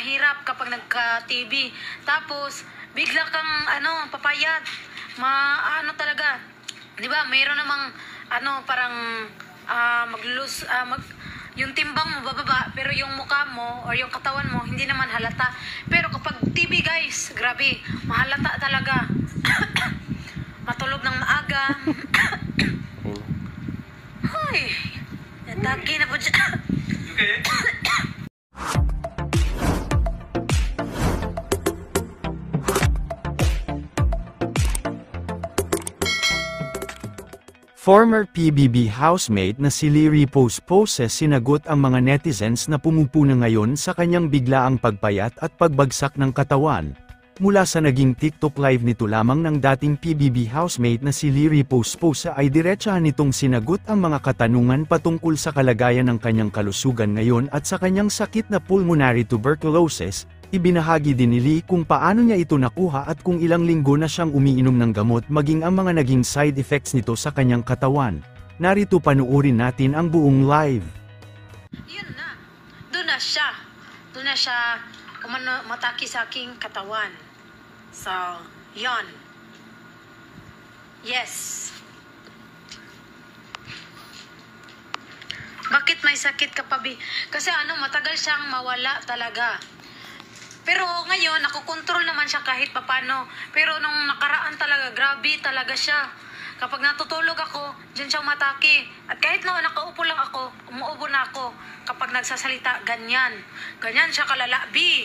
mahirap kapag nagka-TV. Tapos, bigla kang, papayat. Talaga. Di ba, mayroon namang, parang, yung timbang mo bababa, pero yung mukha mo or yung katawan mo hindi naman halata. Pero kapag TV guys, grabe, mahalata talaga. Matulog ng maaga. Hoy, natagi na po dyan. Okay. Former PBB housemate na si Leary Poses sinagot ang mga netizens na pumupuna ngayon sa kanyang biglaang pagpayat at pagbagsak ng katawan. Mula sa naging TikTok live nito lamang ng dating PBB housemate na si Leary Poses ay diretsahan nitong sinagot ang mga katanungan patungkol sa kalagayan ng kanyang kalusugan ngayon at sa kanyang sakit na pulmonary tuberculosis. Ibinahagi din ni Lee kung paano niya ito nakuha at kung ilang linggo na siyang umiinom ng gamot maging ang mga naging side effects nito sa kanyang katawan. Narito panuorin natin ang buong live. Yun na. Doon na siya. Doon na siya mataki sa aking katawan. So, yun. Yes. Bakit may sakit ka pa, Bi? Kasi matagal siyang mawala talaga. Pero ngayon, nakokontrol naman siya kahit papano. Pero nung nakaraan talaga, grabe talaga siya. Kapag natutulog ako, dyan siya umatake. At kahit na nakaupo lang ako, umuubo na ako. Kapag nagsasalita, ganyan. Ganyan siya kalala. B.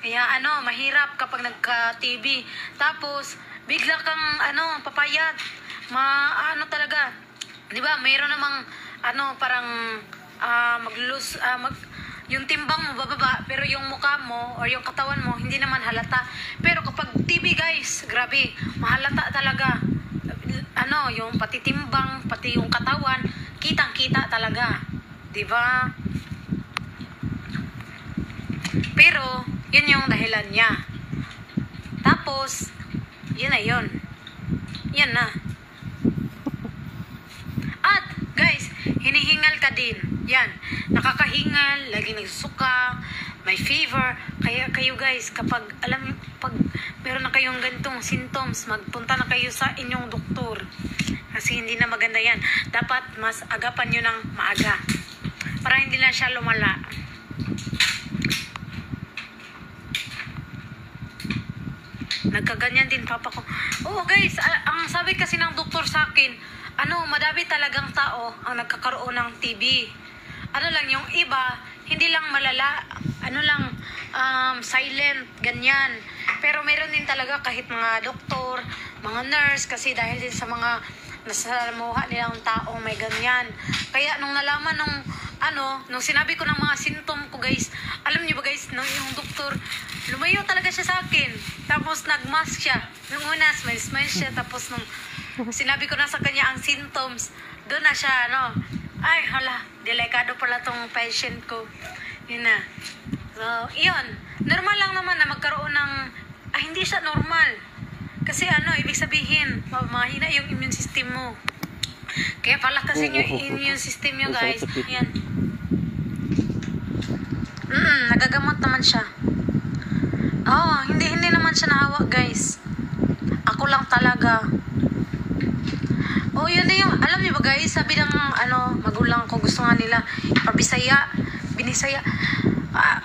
Kaya mahirap kapag nagka-TV. Tapos, bigla kang papayat. Talaga. Di ba, mayroon namang parang yung timbang mo bababa, pero yung mukha mo or yung katawan mo hindi naman halata. Pero kapag TV guys, grabe, mahalata talaga. Yung pati timbang, pati yung katawan, kitang-kita talaga. 'Di ba? Pero yun yung dahilan niya. Tapos, yun na yun. Yan na. At guys, hinihingal ka din. Yan, nakakahingal, laging nagsusuka, may fever. Kaya kayo guys, pag meron na kayong ganitong symptoms, magpunta na kayo sa inyong doktor. Kasi hindi na maganda yan. Dapat mas agapan nyo ng maaga. Para hindi na siya lumala. Nagkaganyan din papa ko. Oo guys, ang sabi kasi ng doktor sa akin, madami talagang tao ang nagkakaroon ng TB. Yung iba, hindi lang malala, silent, ganyan. Pero meron din talaga kahit mga doktor, mga nurse, kasi dahil din sa mga nasalamuha nilang taong may ganyan. Kaya nung nalaman nung sinabi ko ng mga symptom ko guys, alam niyo ba guys, yung doktor, lumayo talaga siya sa akin. Tapos nagmask siya. Nung una, smile siya. Tapos nung sinabi ko na sa kanya ang symptoms, doon na siya, ay, hala, delikado pala tong patient ko. Yun na. So, yun. Normal lang naman na magkaroon ng, hindi siya normal. Kasi ibig sabihin, mahina yung immune system mo. Kaya pala kasi yung immune system nyo, guys. Yan. Nagagamot naman siya. Hindi naman siya nahawa, guys. Ako lang talaga. Yun na yung, alam niyo ba guys, sabi ng magulang ko, gusto nga nila binisaya.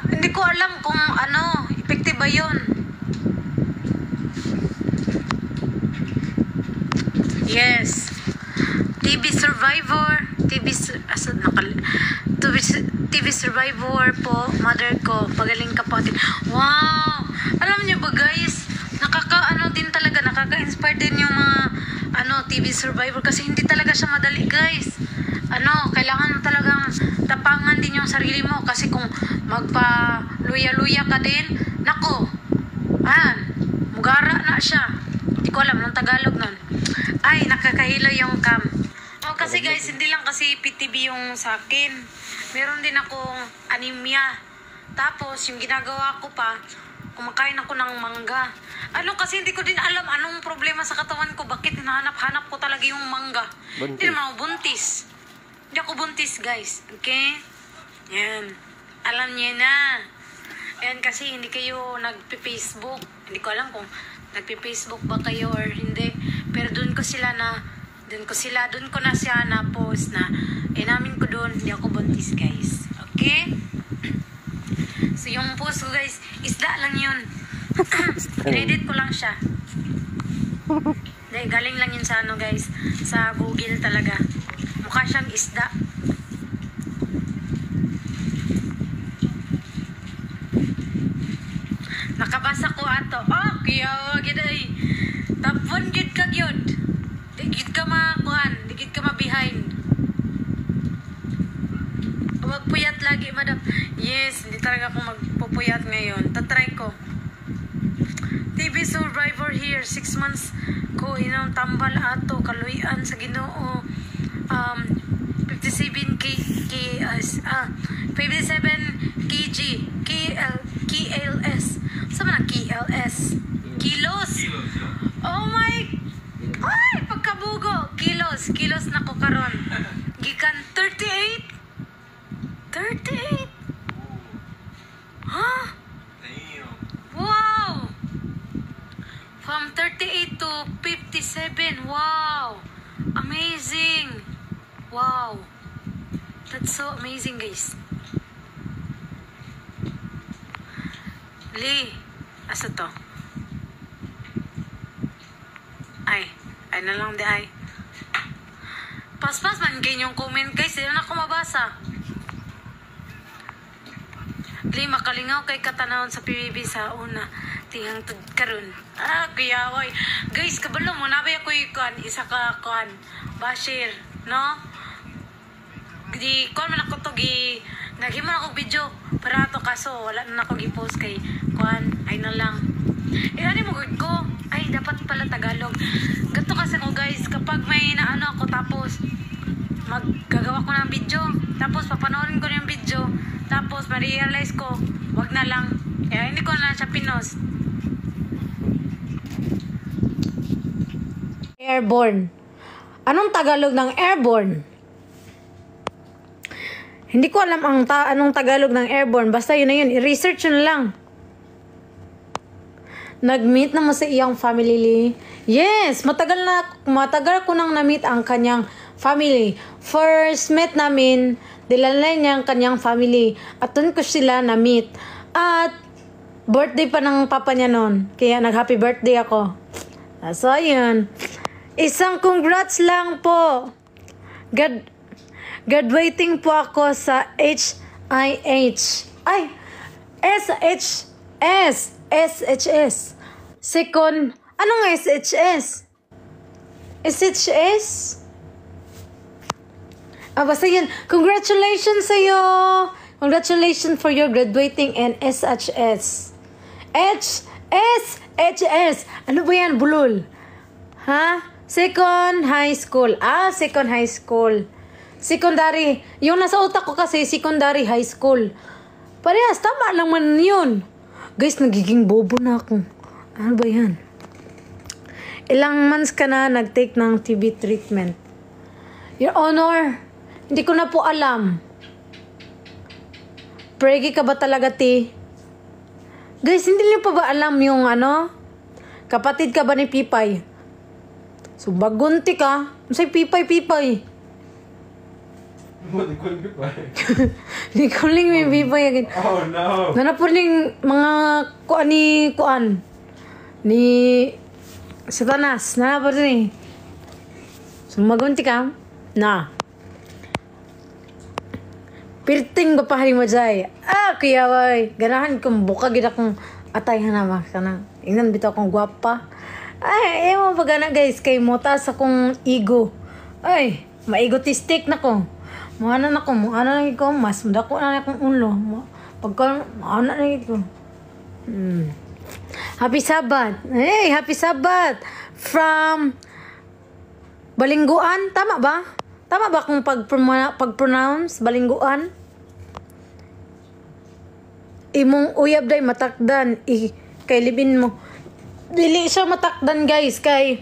Hindi ko alam kung effective ba yun. Yes. TV survivor po, mother ko, pagaling kapatid. Wow! Alam niyo ba guys, din talaga, nakaka-inspire din yung mga TV survivor kasi hindi talaga siya madali guys. Kailangan mo talagang tapangan din yung sarili mo kasi kung magpa-luya-luya ka din, nako, mugara na siya. Hindi ko alam ng Tagalog nun. Ay, nakakahilo yung cam. Kasi guys, hindi lang kasi PTB yung sa akin. Meron din akong anemia. Tapos, yung ginagawa ko pa, kumakain ako ng mangga. Kasi hindi ko din alam anong problema sa katawan ko. Bakit hinahanap-hanap ko talaga yung mangga. Hindi naman ako buntis. Hindi ako buntis, guys. Okay? Yan. Alam niyo na. And kasi hindi kayo nagpi-Facebook. Hindi ko alam kung nagpi-Facebook ba kayo or hindi. Pero doon ko na siya na post na inamin ko doon, hindi ako buntis, guys. Okay? So yung post ko, guys, isda lang yun. Edit ko lang siya. Dahil galing lang yun sa ano, guys, sa Google talaga. Mukha siyang isda. Nakabasa ko ato. Oh, kaya wag ay. Tapon gid ka gyud. Di gid ka makuan, di gid ka ma-behind. Huwag puyat lagi, madam. Yes, hindi talaga ako magpupuyat ngayon. Tatry ko. TV survivor here. 6 months ko inong tambal ato. Kaluyan sa Ginoo. 57 kg. KLS. Saan man ang KLS? Kilos. Oh my. Ay, pagkabugo. Kilos na ko karon. Gikan 38. 38? Huh? Wow! From 38 to 57. Wow! Amazing! Wow! That's so amazing, guys. Lee, asa to? Ay na lang di ay. Paspas man kayo yung comment, guys. Hindi na ako mabasa. Lee, makalingaw kay katanawon sa PBB sa una. Tingang karon. Kuya, oy. Guys, kabalo mo, nabay ako yung isa ka kuan. Bashir, no? Di, kuan man ako to, naghimo na ako video. Para to kaso, wala na ako gi-post kay kuan. Ay na lang. Ano mo ko? Ay, dapat pala Tagalog. Ganto kasi ko, guys, kapag may naano ako tapos maggagawa ko ng video, tapos papanoorin ko yung video, tapos ma-realize ko, wag na lang. Kaya hindi ko na siya pinost. Airborne. Anong Tagalog ng airborne? Hindi ko alam anong Tagalog ng airborne. Basta yun na yun. I-research yun lang. Nag-meet naman sa iyang family. Yes, matagal ko nang na-meet ang kanyang family. First met namin, dilalay niya ang kanyang family. At doon ko sila na-meet. At birthday pa ng papa niya noon. Kaya nag-happy birthday ako. So, ayun. Isang congrats lang po. Graduating po ako sa HIH. Ay, SHS. Second, anong SHS? SHS? Basta yun. Congratulations sa'yo. Congratulations for your graduating in SHS. HSHS. Ano ba yan? Bulol. Ha? Second high school. Second high school. Secondary. Yung nasa utak ko kasi, secondary high school. Parehas, tama lang man yun. Guys, nagiging bobo na ako. Ano ba yan? Ilang months ka na nag-take ng TB treatment? Your Honor, hindi ko na po alam. Pregi ka ba talaga, ti? Guys, hindi niyo pa ba alam yung kapatid ka ba ni Pipay? So, bagunti ka. Masay Pipay. What could be Pipay? Hindi ko lang may Pipay agad. Oh no! Nanapuling mga kuan ni Satanas. Nanapuling. So, magunti ka? Na. Pirting ba paharing mo dyan? Kuya, way. Ganahan kong buka gina kong atay hanama ka na. Ingnan bitaw akong gwapa. Ay, ewan pa gana, guys. Kay mota sa kong ego. Ay, ma-egotistic na ko. Muana na ko. Mas madako na akong ulo. Pagka, muana na ko. Happy Sabbath. Hey, Happy Sabbath. From Balingguan. Tama ba? Tama ba kung pag-pronounce Balingguan? Imong uyab day matakdan. Kay libin mo. Dili siya matakdan, guys. Kay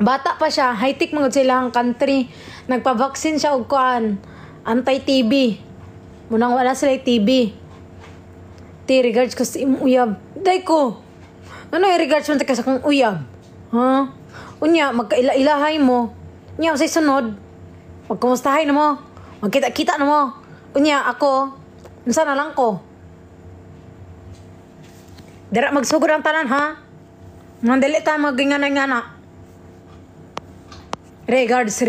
bata pa siya. High-tech mga silang country. Nagpa-vaccine siya og kuan. Anti-TB. Munang wala sila TB. Ti, regards ko sa imong uyab. Day ko. Ano yung regards mo sa kong uyab? Ha? Unya, magkaila-ilahay mo. Unya, sa sunod, magkumustahay na mo. Magkita-kita na mo. Unya, ako, nasa na lang ko. Dara magsugod ang tanan, ha? Mandali ta magingana-ingana. Regards.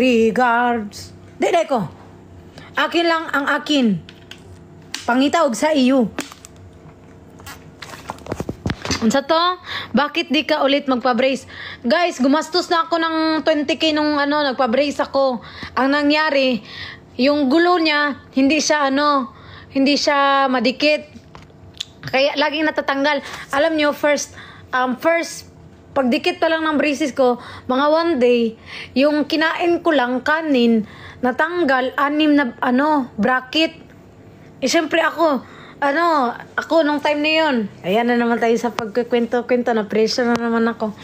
Day ko. Akin lang ang akin. Pangitawag sa iyo. Unsa to? Bakit di ka ulit magpa-brace? Guys, gumastos na ako ng 20k nung nagpa-brace ako. Ang nangyari, yung gulo niya, hindi siya madikit. Kaya laging natatanggal. Alam niyo, first pagdikit pa lang ng braces ko, mga one day, yung kinain ko lang kanin, natanggal 6 na bracket. Syempre ako nung time na yun, ayan na naman tayo sa pagkikwento-kwento, na pressure na naman ako.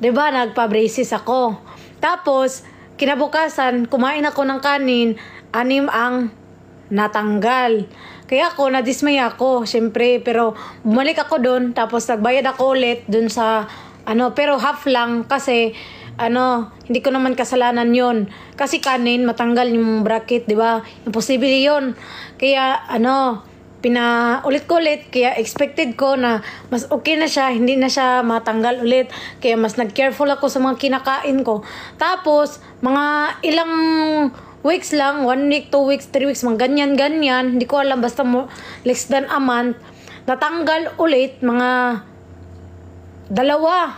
Diba, nagpa-braces ako. Tapos, kinabukasan, kumain ako ng kanin, 6 ang natanggal. Kaya ako, nadismaya ako, syempre, pero bumalik ako doon, tapos nagbayad ako ulit doon sa, pero half lang, kasi, hindi ko naman kasalanan yon. Kasi kanin, matanggal yung bracket, di ba? Imposible yun. Kaya, pinaulit ko ulit. Kaya expected ko na mas okay na siya, hindi na siya matanggal ulit. Kaya mas nag-careful ako sa mga kinakain ko. Tapos, mga ilang weeks lang, 1 week, 2 weeks, 3 weeks, mga ganyan. Hindi ko alam, basta less than a month. Natanggal ulit, mga dalawa.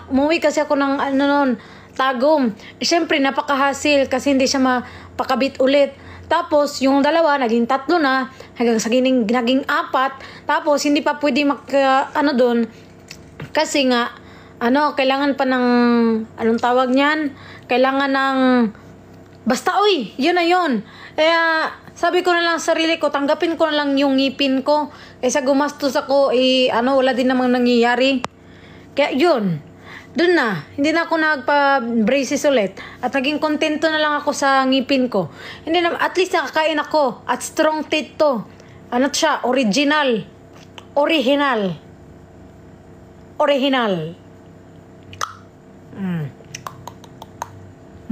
Umuwi kasi ako ng Tagum. Siyempre, napakahasil kasi hindi siya mapakabit ulit. Tapos, yung 2, naging 3 na, hanggang sa naging 4. Tapos, hindi pa pwede doon. Kasi nga, kailangan pa ng, anong tawag niyan? Kailangan ng, basta, yun na yun. Kaya, sabi ko na lang sa sarili ko, tanggapin ko na lang yung ngipin ko. Kaysa gumastos ako, wala din namang nangyayari. Kaya yun, dun na, hindi na ako nagpa-braces ulit. At naging kontento na lang ako sa ngipin ko. Hindi na, at least nakakain ako. At strong teeth to. Siya, original.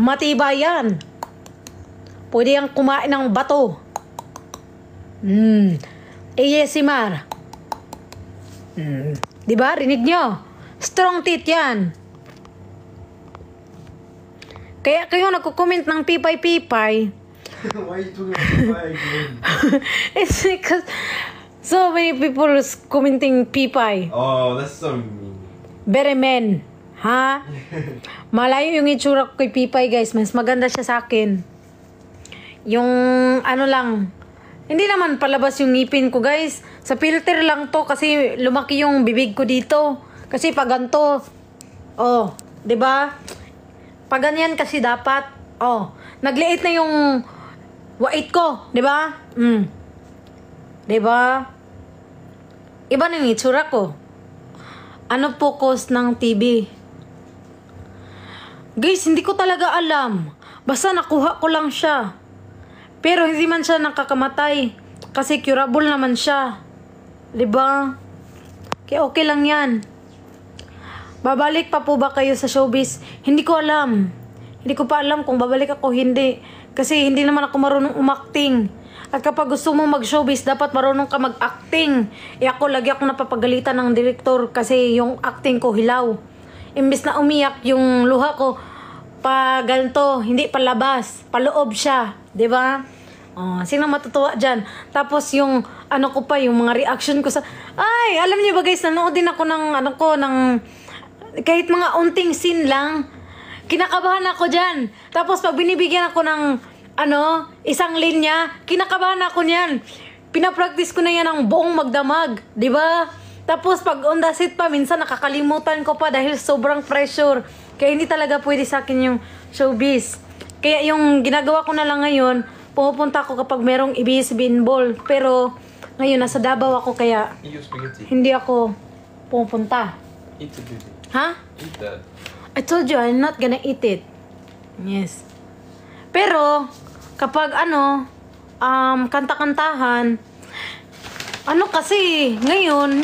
Matibay yan. Pwede yung kumain ng bato. ASMR. Diba? Rinig nyo? Strong teeth yan. Kaya kayo nagko-comment ng pipay. Why you talking about pipay again? It's because so many people is commenting pipay. Oh, that's so mean. Very men. Ha? Malayo yung itsura ko kay pipay, guys. Mas maganda siya sa akin. Yung lang. Hindi naman palabas yung ngipin ko, guys. Sa filter lang to kasi lumaki yung bibig ko dito. Kasi pag ganito, 'di ba? Pag ganyan kasi dapat, nagliit na yung wait ko, 'di ba? 'Di ba? Iba na yung itsura ko. Ano po cause ng TB? Guys, hindi ko talaga alam. Basta nakuha ko lang siya. Pero hindi man siya nakakamatay kasi curable naman siya. 'Di ba? Kaya okay lang 'yan. Babalik pa po ba kayo sa showbiz? Hindi ko alam. Hindi ko pa alam kung babalik ako hindi. Kasi hindi naman ako marunong umakting. At kapag gusto mo mag-showbiz, dapat marunong ka mag-acting. Ako lagi ako napapagalitan ng direktor kasi yung acting ko hilaw. Imbis na umiyak yung luha ko, pa ganito, hindi palabas, paloob siya. 'Di ba? Sino matutuwa dyan? Tapos yung ko pa, yung mga reaction ko sa... Ay, alam niyo ba guys, nanood din ako ng kahit mga unting scene lang, kinakabahan ako dyan. Tapos pag binibigyan ako ng isang linya, kinakabahan ako niyan. Pinapractice ko na yan ng buong magdamag, di ba? Tapos pag on the set pa, minsan nakakalimutan ko pa dahil sobrang pressure. Kaya hindi talaga pwede sa akin yung showbiz. Kaya yung ginagawa ko na lang ngayon, pumupunta ako kapag merong ABS-CBN ball. Pero ngayon nasa Davao ako kaya hindi ako pumupunta. Eat it, baby. Ha? Eat that. I told you, I'm not gonna eat it. Yes. Pero, kapag kanta-kantahan, Ano kasi, ngayon,